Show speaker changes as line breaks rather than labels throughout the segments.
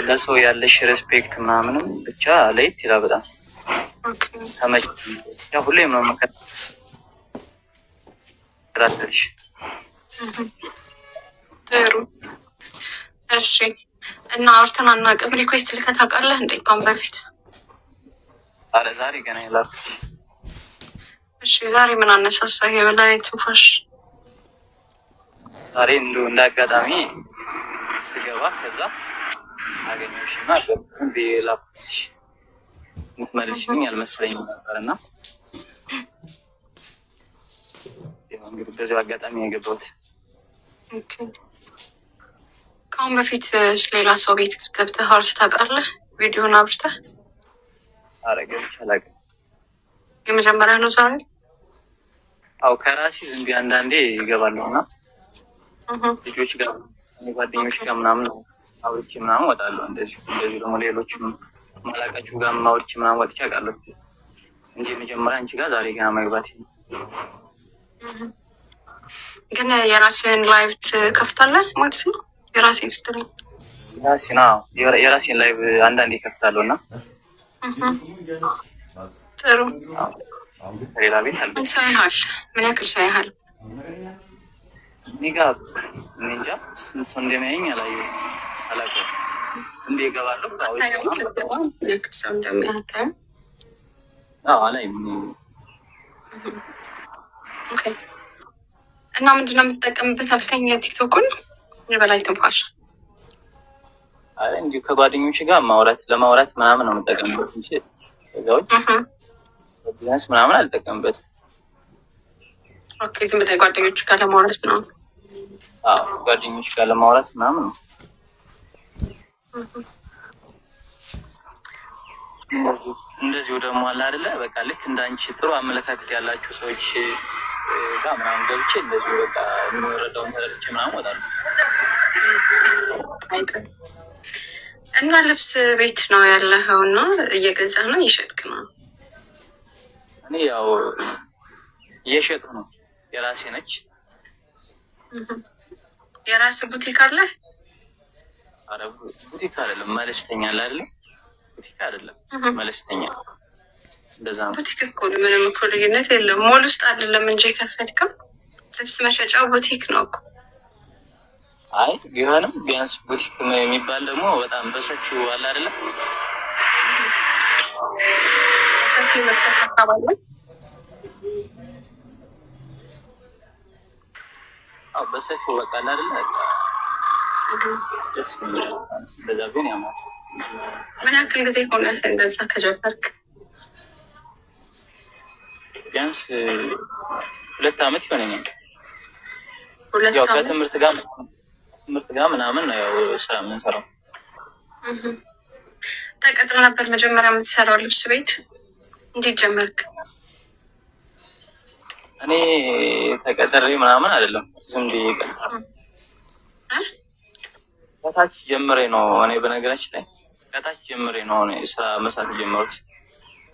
ለሰው ያለሽ ሬስፔክት ምናምንም ብቻ ለየት ይላል በጣም ተመች ያ ሁሌም ነው መከታተልሽ።
ጥሩ እሺ። እና አውርተን አናውቅም። ሪኩዌስት ልከህ ታውቃለህ እንዴ ከአሁን በፊት?
አረ ዛሬ ገና ይላልኩሽ።
እሺ ዛሬ ምን አነሳሳህ? የበላይ ትንፋሽ
ዛሬ እንደ አጋጣሚ ስገባ ከዛ አገኘሁሽና ዝም ብዬ ላኩሽ። ምትመልሽልኝ አልመሰለኝም ነበርና እንግዲህ በዚሁ አጋጣሚ የገባሁት።
ከአሁን በፊት ስለሌላ ሰው ቤት ገብተህ አውርተህ ታውቃለህ? ቪዲዮን አብርተህ?
ኧረ ገብቼ አላውቅም።
የመጀመሪያ ነው ዛሬ?
አው ከራሴ ዝም ብዬ አንዳንዴ ይገባለሁ እና ልጆች ጋር ጓደኞች ጋር ምናምን አውርቼ ምናምን ወጣለሁ። እንደዚህ ደግሞ ሌሎችም ማላውቃችሁ ጋር አውርቼ ምናምን ወጥቼ አውቃለሁ እንጂ መጀመሪያ አንቺ ጋር ዛሬ ገና መግባት።
ግን የራስህን ላይቭ ትከፍታለህ ማለት ነው? የራሴን ስትሪም
የራሴን ላይቭ አንዳንዴ ከፍታለሁ እና
ጥሩ።
ሌላ ቤት አለ።
ምን ሳይሃል? ምን ያክል ሳይሃል?
እኔ ጋ እንጃ ስንት ሰው እንደሚያየኝ አላውቅም። ዝም ብዬ እገባለሁ።
ያክል ሰው እንደሚያታይ
አላይም።
እና ምንድነው የምትጠቀምበት አልከኝ? ቲክቶኩን የበላይ ትንፋሽ?
አይ እንዲሁ ከጓደኞች ጋር ለማውራት ምናምን ነው የምጠቀምበት እንጂ እዛዎች ቢዝነስ ምናምን አልጠቀምበትም።
ኦኬ ዝም ብለህ ጓደኞች ጋር ለማውራት ምናምን?
አዎ ጓደኞች ጋር ለማውራት ምናምን ነው። እንደዚሁ ደግሞ አለ አይደለ በቃ ልክ እንዳንቺ ጥሩ አመለካከት ያላችሁ ሰዎች ጋር ምናምን ገብቼ እንደዚሁ በቃ የሚወረዳውን ተረድቼ ምናምን እወጣለሁ።
እና ልብስ ቤት ነው ያለኸው እና እየገዛህ ነው እየሸጥክ ነው?
እኔ ያው እየሸጥኩ ነው። የራሴ ነች።
የራስህ ቡቲክ አለ?
አረ ቡቲክ አይደለም መለስተኛ አለ አይደለ? ቡቲክ አይደለም መለስተኛ እንደዛ ነው።
ቡቲክ እኮ ምንም እኮ ልዩነት የለውም። ሞል ውስጥ አይደለም እንጂ የከፈትከው ልብስ መሸጫው ቡቲክ ነው እኮ።
አይ ቢሆንም ቢያንስ ቡቲክ የሚባል ደግሞ በጣም በሰፊው አለ አይደለም? በሰፊው በቃ አለ አይደለ? ደስ የሚል እንደዛ ግን ያማል።
ምን ያክል ጊዜ ሆነ እንደዛ ከጀመርክ?
ቢያንስ 2 ዓመት ይሆነኛል።
2
ያው
ዓመት?
ከትምህርት ጋር ምናምን ነው ያው ስራ የምንሰራው።
ተቀጥረ ነበር መጀመሪያ የምትሰራው ልብስ ቤት? እንዴት ጀመርክ?
እኔ ተቀጥሬ ምናምን አይደለም ዝም ብዬ ቀጥታ ከታች ጀምሬ ነው። እኔ በነገራችን ላይ ከታች ጀምሬ ነው ስራ መስራት የጀመሩት።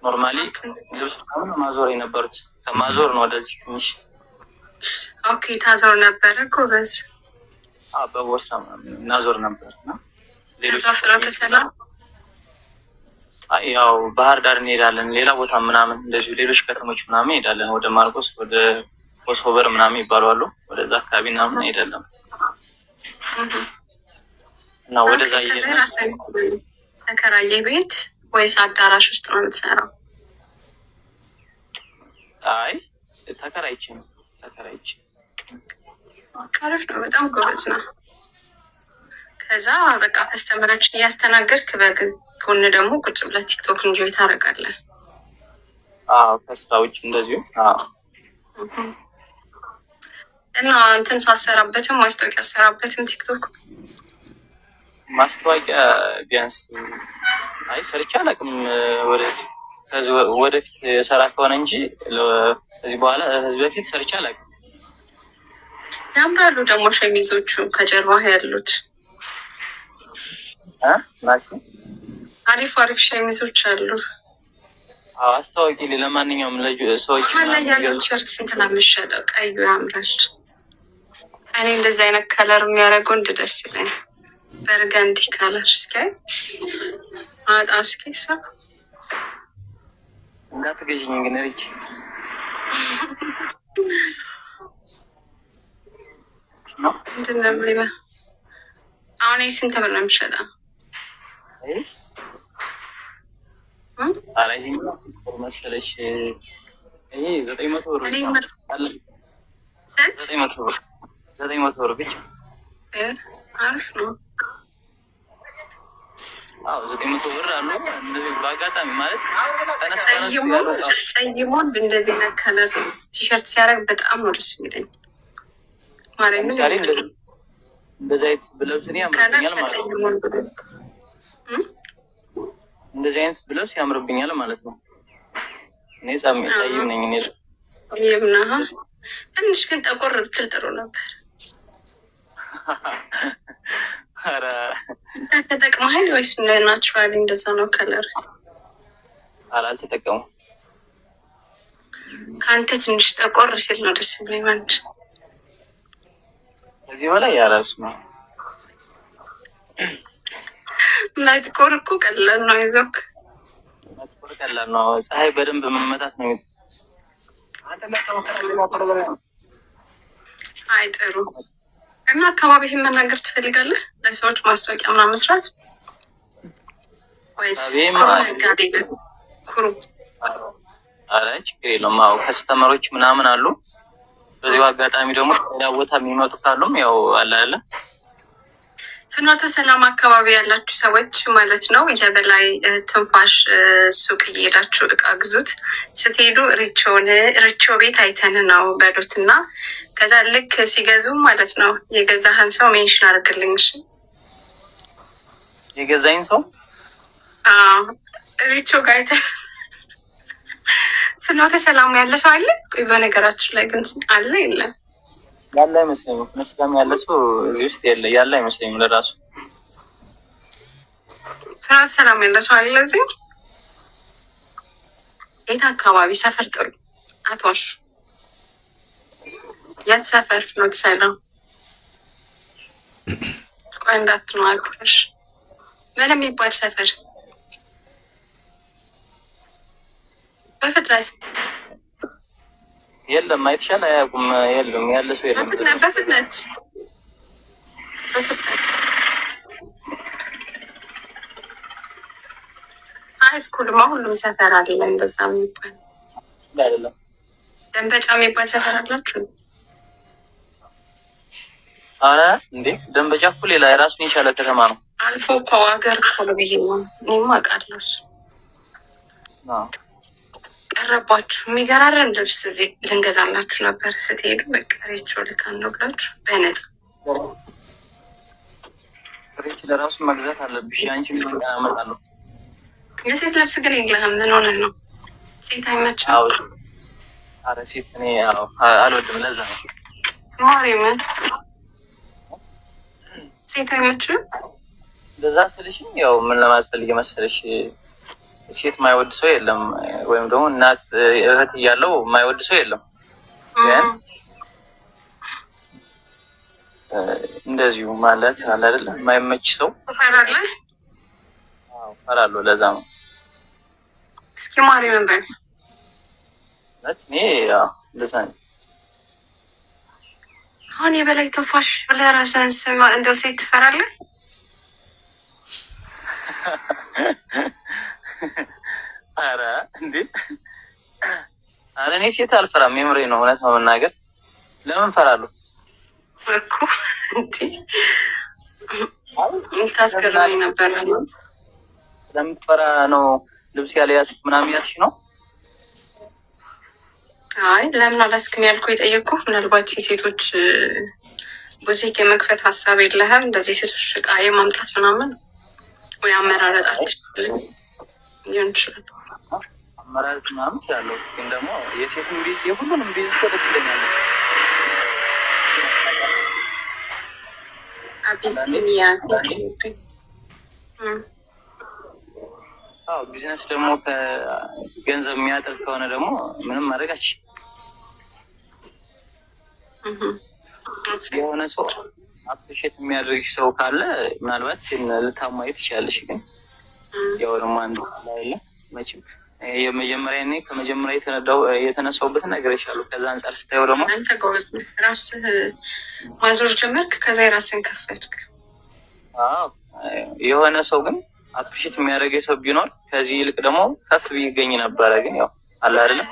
ኖርማሊ ልብስ ምናምን ማዞር የነበሩት ከማዞር ነው ወደዚህ ትንሽ።
ኦኬ ታዞር ነበረ ጎበዝ።
በቦርሳ ምናምን እናዞር ነበር እና
ሌሎች ፍራ ተሰራ።
ያው ባህር ዳር እንሄዳለን፣ ሌላ ቦታ ምናምን እንደዚሁ ሌሎች ከተሞች ምናምን እንሄዳለን። ወደ ማርቆስ ወደ ኮሶበር ምናምን ይባላሉ። ወደዛ አካባቢ ምናምን እንሄዳለን እና ወደዛ
ተከራየ ቤት ወይስ አዳራሽ ውስጥ ነው የምትሰራው?
አይ ተከራይቼ ነው።
አሪፍ ነው። በጣም ጎበዝ ነው። ከዛ በቃ ከስተመሮችን እያስተናገድክ በጎን ደግሞ ቁጭ ብለህ ቲክቶክ እንጆይ ታደርጋለህ?
ከስራ ውጭ እንደዚሁ።
እና እንትን ሳሰራበትም ማስታወቂያ አሰራበትም ቲክቶክ?
ማስታወቂያ ቢያንስ ሰርቼ አላውቅም። ወደፊት የሰራ ከሆነ እንጂ ከዚህ በኋላ ህዝብ በፊት ሰርቼ አላውቅም።
ያምራሉ ደግሞ ሸሚዞቹ ከጀርባ ያሉት። አሪፍ ሸሚዞች አሉ።
አስታወቂ። ለማንኛውም ሰዎች
ላይ ያለው ቲሸርት ስንት ነው የሚሸጠው? ቀዩ ያምራል። እኔ እንደዚህ አይነት ከለር የሚያደርገው እንድ ደስ ይለኝ። በርገንዲ ከለር እስኪ አጣ እስኪ ሰው
እንዳትገዥኝ ግን ሪች
ምንድን ነው የሚለው? አሁን ስንት ብር ነው የሚሸጠው?
ኧረ ይሄ መሰለሽ ይሄ 900 ብር 900 ብር ብቻ።
አሪፍ ነው።
አዎ 900 ብር አሉ። እንደዚህ በአጋጣሚ ማለት
ጸይሞን እንደዚህ አይነት ከለር ቲሸርት ሲያደርግ በጣም ነው ደስ የሚለኝ።
ለምሳሌ እንደዚህ አይነት ብለብስ እኔ ያምርብኛል ማለት ነው። እንደዚህ አይነት ብለብስ ያምርብኛል ማለት ነው። እኔ ጸይም ነኝ። እኔ
ይብናህ ትንሽ ግን ጠቆር ብትል ጥሩ ነበር።
ኧረ
ተጠቅመሃል ወይስ ናቹራሊ እንደዛ ነው ከለር?
አልተጠቀሙም።
ከአንተ ትንሽ ጠቆር ሲል ነው ደስ የሚለኝ ማለት
ከዚህ በላይ ያራሱ ነው።
ናይትኮር እኮ ቀላል ነው። ይዘው
ናይትኮር ቀላል ነው። ፀሐይ በደንብ መመታት ነው።
አይ ጥሩ። እና አካባቢህን መናገር ትፈልጋለህ? ለሰዎች ማስታወቂያ ምናምን መስራት ወይስ ነጋዴ ኩሩ?
ኧረ ችግር የለውም። አዎ ከስተመሮች ምናምን አሉ። በዚሁ አጋጣሚ ደግሞ ሌላ ቦታ የሚመጡ ካሉም ያው አለ አይደለ
ፍኖተ ሰላም አካባቢ ያላችሁ ሰዎች ማለት ነው የበላይ ትንፋሽ ሱቅ እየሄዳችሁ እቃ ግዙት። ስትሄዱ ሪቾ ቤት አይተን ነው በሉት እና ከዛ ልክ ሲገዙ ማለት ነው የገዛህን ሰው ሜንሽን አድርግልኝ። እሺ
የገዛኝ ሰው
ሪቾ ጋር አይተን ፍኖተ ሰላም ያለ ሰው አለ? በነገራችን ላይ ግን አለ የለም?
ያለ አይመስለኝም። ፍኖተ ሰላም ያለ ሰው እዚህ ውስጥ ያለ አይመስለኝም። ለራሱ
ፍኖተ ሰላም ያለ ሰው አለ እዚህ? የት አካባቢ ሰፈር ጥሩ አትዋሹ። የት ሰፈር ፍኖተ ሰላም? ቆይ እንዳትናገርሽ። ምን የሚባል ሰፈር? በፍጥነት
የለም። አይተሻል? አያውቁም። የለም ያለ ሰው የለም።
በፍጥነት ሃይስኩልማ ሁሉም ሰፈር አለ እንደዛ የሚባል
አይደለም።
ደንበጫ የሚባል ሰፈር አላችሁ?
አረ እንዴ ደንበጫ እኮ ሌላ የራሱን የቻለ ከተማ ነው።
አልፎ እኮ ሀገር እኮ ነው ብዬ ነው እኔማ አውቃለሁ። እሱ ቀረባችሁ። የሚገራረም ልብስ እዚህ ልንገዛላችሁ ነበር። ስትሄዱ በቃ ሪቾ ልካን ነው ብላችሁ በነፃ
ሪች ለራሱ መግዛት አለብሽ። አንቺ ምን አመጣለሁ?
የሴት ልብስ ግን የለህም። ምን ሆነህ ነው? ሴት አይመችም?
አረ ሴት እኔ አልወድም። ለዛ ነው
ማርያምን ሴት አይመችም?
እንደዛ ስልሽኝ ያው ምን ለማለት ፈልጌ መሰለሽ ሴት ማይወድ ሰው የለም፣ ወይም ደግሞ እናት እህት እያለው ማይወድ ሰው የለም። ግን እንደዚሁ ማለት አለ አይደለ ማይመች ሰው
ፈራለህ?
አዎ ፈራለሁ። ለዛ ነው
እስኪ ማርያምን በል
እኔ ያው እንደዛ ነው።
አሁን የበላይ ትንፋሽ ብለህ ራስህን ስም እንደው ሴት ትፈራለህ?
ኧረ እንዴ! ኧረ እኔ ሴት አልፈራም። የምሬ ነው። እውነት ነው መናገር ለምን ፈራለሁ
እኮ እንዴ? ታስገርመኝ ነበር።
ለምትፈራ ነው ልብስ ያለ ያስክ ምናምን ያልሽ ነው?
አይ ለምን አላስክም ያልኩ የጠየቅኩ ምናልባት የሴቶች ቡቲክ የመክፈት ሀሳብ የለህም? እንደዚህ የሴቶች እቃ የማምጣት ምናምን ወይ አመራረጣችን ሊሆን ይችላል።
አመራረጥ ምናምን ያለው ግን ደግሞ የሴትን ቢዝ የሁሉንም ቢዝ እኮ ደስ ይለኛል።
አቢሲኒያ
ቢዝነስ ደግሞ ከገንዘብ የሚያጥር ከሆነ ደግሞ ምንም ማድረጋች የሆነ ሰው አፕሪሼት የሚያደርግ ሰው ካለ ምናልባት ልታማይ ትችላለሽ። ግን ያው ደግሞ አንድ ላይ መቼም የመጀመሪያ እኔ ከመጀመሪያ የተነሳውበትን ነገር ይሻሉ። ከዛ አንጻር ስታየው ደግሞ
አንተ ጎበዝ ራስህ ማዞር ጀመርክ፣ ከዛ የራስህን ከፈትክ።
የሆነ ሰው ግን አፕሪሼት የሚያደርገኝ ሰው ቢኖር ከዚህ ይልቅ ደግሞ ከፍ ቢገኝ ነበረ። ግን ያው አለ አይደለም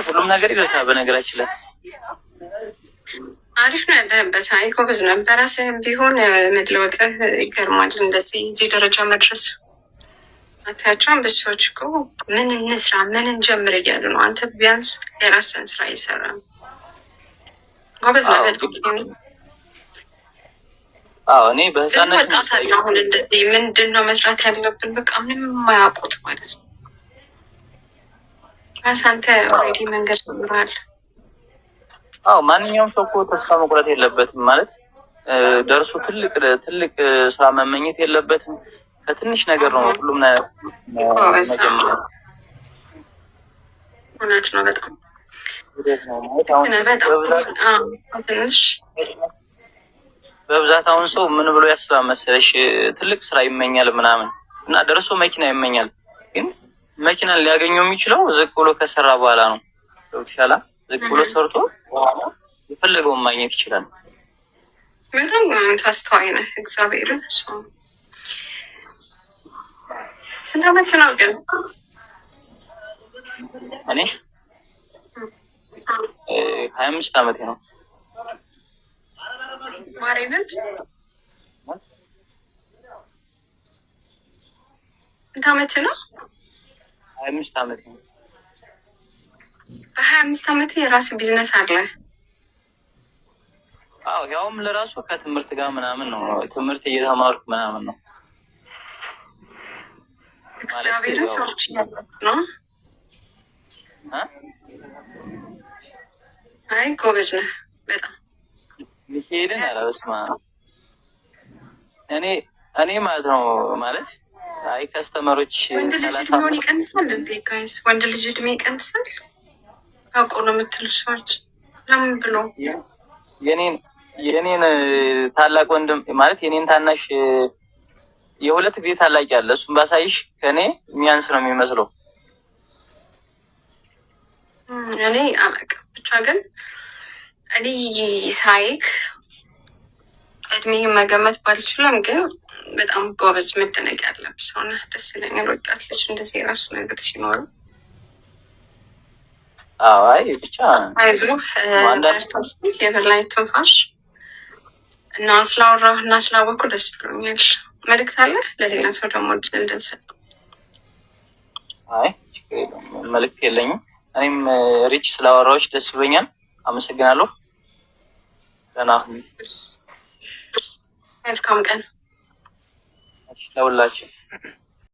ሁሉም ነገር ይደርሳል። በነገራችን ላይ
አሪፍ ነው ያለህበት። አይ ጎበዝ ነው። በራስህም ቢሆን መለወጥህ ይገርማል። እንደዚህ እዚህ ደረጃ መድረስ አታያቸውን። ብዙ ሰዎች እኮ ምን እንስራ ምን እንጀምር እያሉ ነው። አንተ ቢያንስ የራስህን ስራ እየሰራ ነው። ጎበዝ ነው በጣም።
እኔ በህፃነት
ወጣት አለ አሁን እንደዚህ ምንድን ነው መስራት ያለብን በቃ ምንም የማያውቁት ማለት ነው። አንተ ኦልሬዲ መንገድ ጀምረሃል።
ማንኛውም ሰው እኮ ተስፋ መቁረጥ የለበትም ማለት ደርሶ ትልቅ ስራ መመኘት የለበትም። ከትንሽ ነገር ነው ሁሉም
እውነት ነው። በጣም ትንሽ
በብዛት አሁን ሰው ምን ብሎ ያስባል መሰለሽ? ትልቅ ስራ ይመኛል ምናምን እና ደርሶ መኪና ይመኛል። ግን መኪናን ሊያገኘው የሚችለው ዝቅ ብሎ ከሰራ በኋላ ነው። ሻላ ዝቅ ብሎ ሰርቶ የፈለገውን ማግኘት ይችላል።
በጣም ታስተዋይ ነህ። እግዚአብሔርን ስንት ዓመት ነው ግን?
እኔ 25 ዓመቴ ነው።
ማርያምን ስንት ዓመት ነው?
25 ዓመቴ ነው።
በ25 ዓመት የራስ ቢዝነስ አለ?
ያውም ለራሱ ከትምህርት ጋር ምናምን ነው። ትምህርት እየተማርኩ ምናምን ነው።
እግዚአብሔርን ሰዎች ነው። አይ ጎበዝ ነህ በጣም።
ሚስሄድን አላበስማ እኔ ማለት ነው ማለት አይ ከስተመሮች
ወንድ ልጅ እድሜውን ይቀንሳል እንዴ? ጋይስ ወንድ ልጅ እድሜ ይቀንሳል አውቆ ነው የምትሉ ሰዎች ለምን ብሎ
የኔን ታላቅ ወንድም ማለት የኔን ታናሽ የሁለት ጊዜ ታላቅ ያለ እሱም ባሳይሽ ከኔ የሚያንስ ነው የሚመስለው።
እኔ አላውቅም ብቻ ግን እኔ ሳይክ እድሜ መገመት ባልችልም ግን በጣም ጎበዝ መደነቅ ያለብህ ሰው ነህ። ደስ ይለኛል ወጣት ልጅ እንደዚህ የራሱ ነገር ሲኖረው።
አይ ብቻ
አይዞህ የበላይ ትንፋሽ እና ስላወራሁ እና ስላወቅሁ ደስ ብሎኛል። መልዕክት አለ ለሌላ ሰው ደግሞ እድል እንድንሰጥ?
አይ መልዕክት የለኝም። እኔም ሪች ስላወራዎች ደስ ብሎኛል። አመሰግናለሁ። ደህና ሁኑ።
መልካም ቀን
ለሁላችሁ።